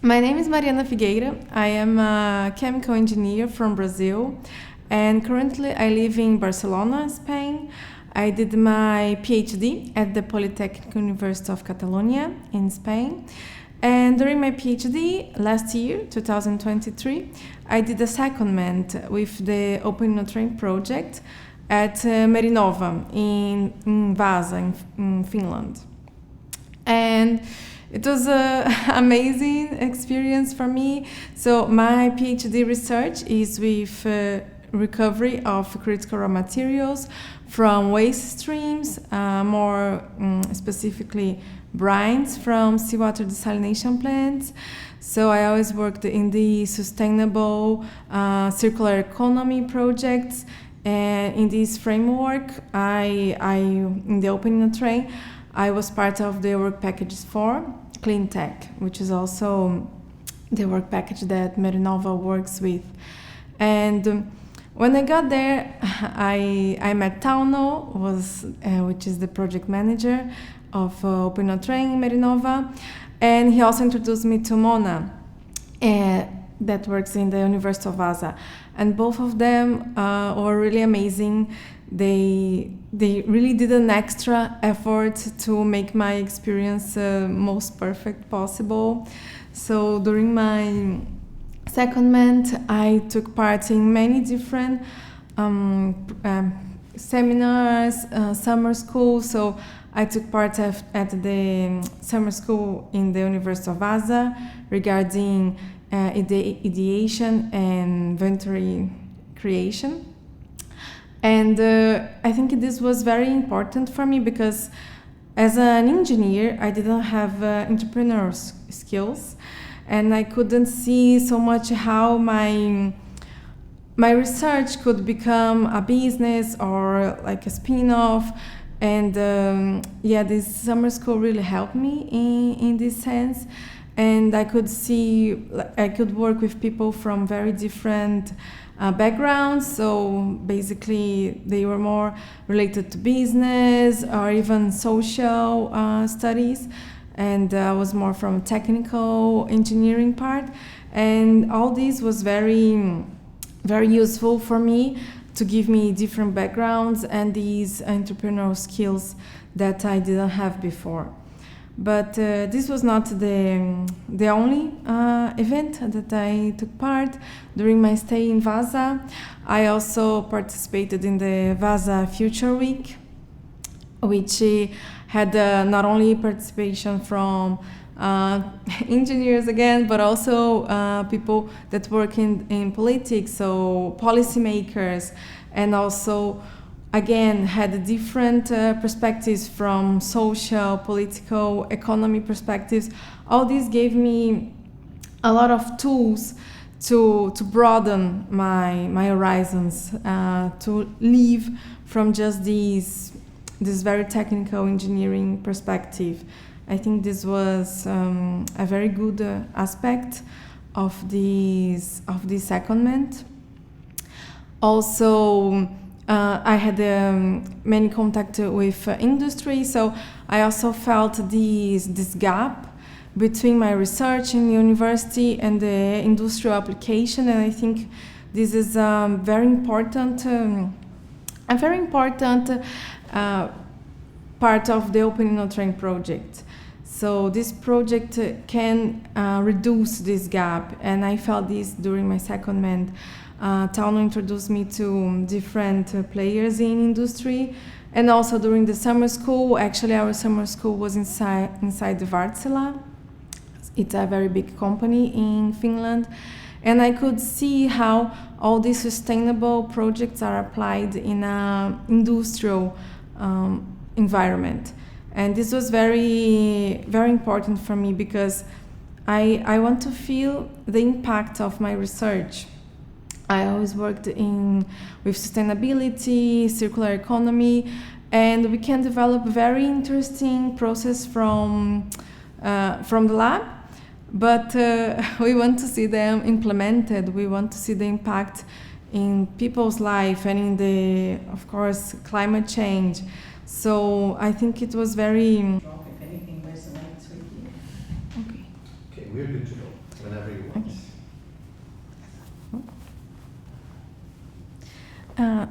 My name is Mariana Figueira. I am a chemical engineer from Brazil, and currently I live in Barcelona, Spain. I did my PhD at the Polytechnic University of Catalonia in Spain. And during my PhD last year, 2023, I did a secondment with the OpenInnoTrain project at Merinova in Vaasa, in Finland. And it was an amazing experience for me. So my PhD research is with recovery of critical raw materials from waste streams, more specifically brines from seawater desalination plants. So I always worked in the sustainable circular economy projects. And in this framework, in the OpenInnoTrain, I was part of the work packages for Clean Tech, which is also the work package that Merinova works with. And when I got there, I met Tauno, which is the project manager of OpenInnoTrain in Merinova, and he also introduced me to Mona, that works in the University of Vaasa. And both of them were really amazing. They really did an extra effort to make my experience most perfect possible. So during my secondment, I took part in many different seminars, summer school. So I took part at the summer school in the University of Vaasa regarding ideation and inventory creation. And I think this was very important for me because as an engineer, I didn't have entrepreneurial skills, and I couldn't see so much how my research could become a business or like a spin-off. And this summer school really helped me in this sense. And I could work with people from very different backgrounds. So basically, they were more related to business or even social studies. And I was more from technical engineering part. And all this was very, very useful for me to give me different backgrounds and these entrepreneurial skills that I didn't have before. But this was not the only event that I took part. During my stay in Vaasa, I also participated in the Vaasa Future Week, which had not only participation from engineers again, but also people that work in politics, so policymakers, and also again had different perspectives from social, political, economy perspectives. All this gave me a lot of tools to broaden my horizons, to leave from just this very technical engineering perspective. I think this was a very good aspect of this secondment. Also, I had many contact with industry, so I also felt this gap between my research in university and the industrial application, and I think this is very important, a very important part of the OpenInnoTrain project. So this project can reduce this gap, and I felt this during my secondment. Tauno introduced me to different players in industry, and also during the summer school. Actually, our summer school was inside the Vaasa. It's a very big company in Finland, and I could see how all these sustainable projects are applied in an industrial environment. And this was very, very important for me because I want to feel the impact of my research. I always worked with sustainability, circular economy, and we can develop very interesting process from the lab, but we want to see them implemented. We want to see the impact in people's life and in of course, climate change. So I think it was very... If anything resonates with you. Okay. Okay, we're good to go.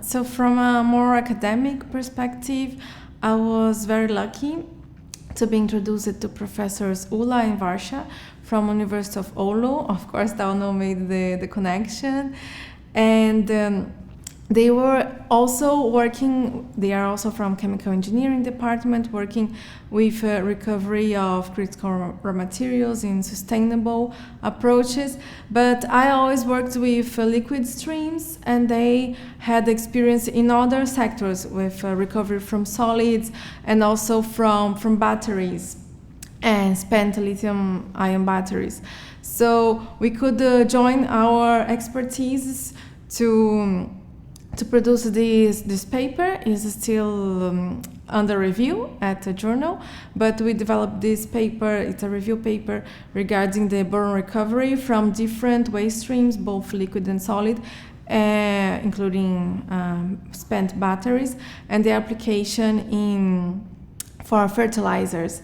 So from a more academic perspective, I was very lucky to be introduced to Professors Ula and Varsha from University of Oulu. Of course, Dauno made the connection. And they were also working, they are also from chemical engineering department, working with recovery of critical raw materials in sustainable approaches. But I always worked with liquid streams, and they had experience in other sectors with recovery from solids and also from batteries and spent lithium ion batteries. So we could join our expertise to produce this paper. Is still under review at the journal, but we developed this paper. It's a review paper regarding the boron recovery from different waste streams, both liquid and solid, including spent batteries, and the application for fertilizers,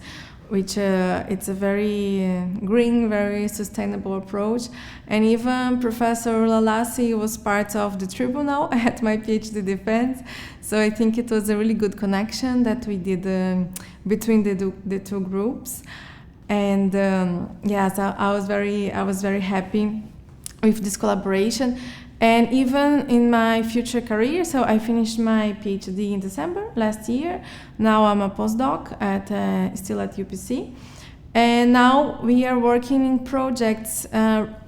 which it's a very green, very sustainable approach. And even Professor Lalassi was part of the tribunal at my PhD defense. So I think it was a really good connection that we did between the two groups. And yes, I was very happy with this collaboration. And even in my future career, so I finished my PhD in December last year. Now I'm a postdoc still at UPC. And now we are working in projects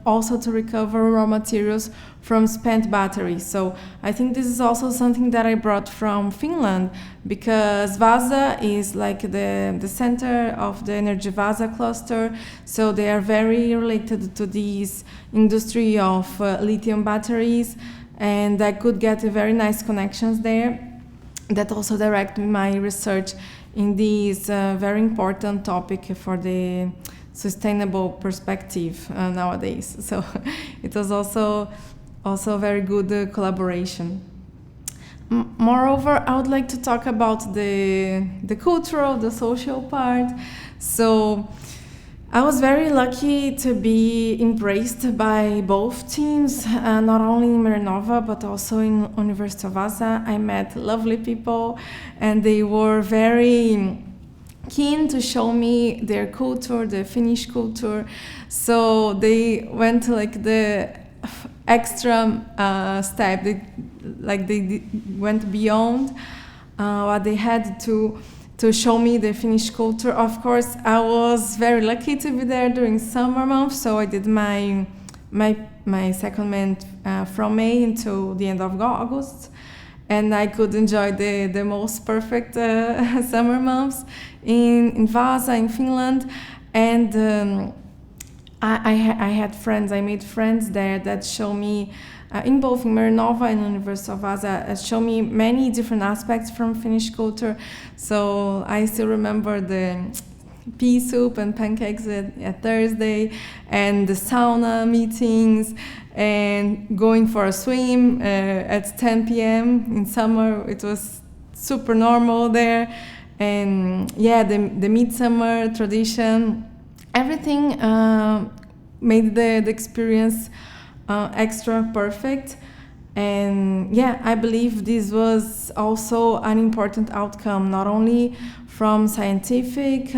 also to recover raw materials from spent batteries. So I think this is also something that I brought from Finland, because Vaasa is like the center of the Energy Vaasa cluster. So they are very related to this industry of lithium batteries, and I could get very nice connections there that also direct my research in this very important topic for the sustainable perspective nowadays. So it was also very good collaboration. Moreover, I would like to talk about the cultural, the social part. So I was very lucky to be embraced by both teams, not only in Merinova, but also in University of Vaasa. I met lovely people, and they were very keen to show me their culture, the Finnish culture. So they went like the extra step. They went beyond what they had to show me the Finnish culture. Of course, I was very lucky to be there during summer months, so I did my secondment from May until the end of August, and I could enjoy the most perfect summer months in Vaasa, in Finland. And I had friends, I made friends there that show me in both Merinova and University of Vaasa, show me many different aspects from Finnish culture. So I still remember the pea soup and pancakes at Thursday, and the sauna meetings, and going for a swim at 10 p.m. in summer. It was super normal there. And yeah, the midsummer tradition, everything made the experience extra perfect. And yeah, I believe this was also an important outcome, not only from scientific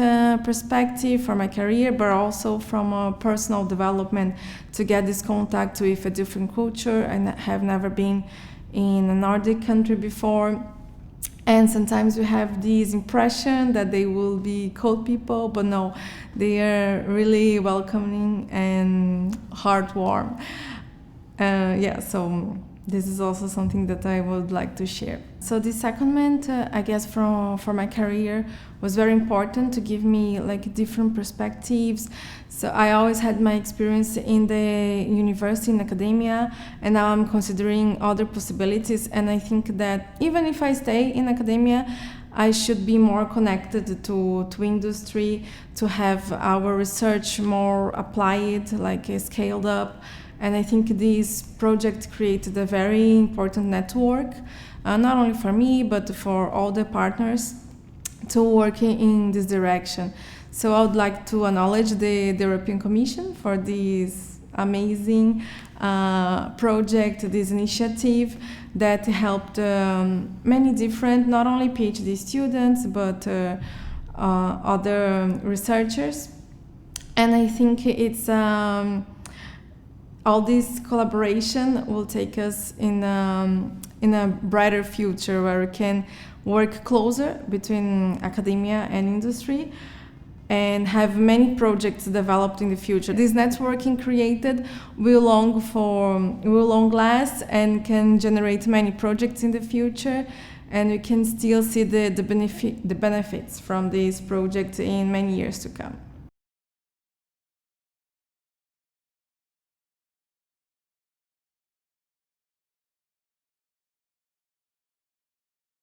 perspective for my career, but also from a personal development, to get this contact with a different culture. I have never been in a Nordic country before, and sometimes we have this impression that they will be cold people, but no, they are really welcoming and heartwarming. Yeah, so this is also something that I would like to share. So this secondment, I guess for my career, was very important to give me like different perspectives. So I always had my experience in the university, in academia, and now I'm considering other possibilities. And I think that even if I stay in academia, I should be more connected to industry, to have our research more applied, like scaled up. And I think this project created a very important network, not only for me, but for all the partners to work in this direction. So I would like to acknowledge the European Commission for this amazing project, this initiative that helped many different, not only PhD students, but other researchers. And I think it's all this collaboration will take us in a brighter future where we can work closer between academia and industry and have many projects developed in the future. This networking created will long last and can generate many projects in the future, and we can still see the benefits from this project in many years to come.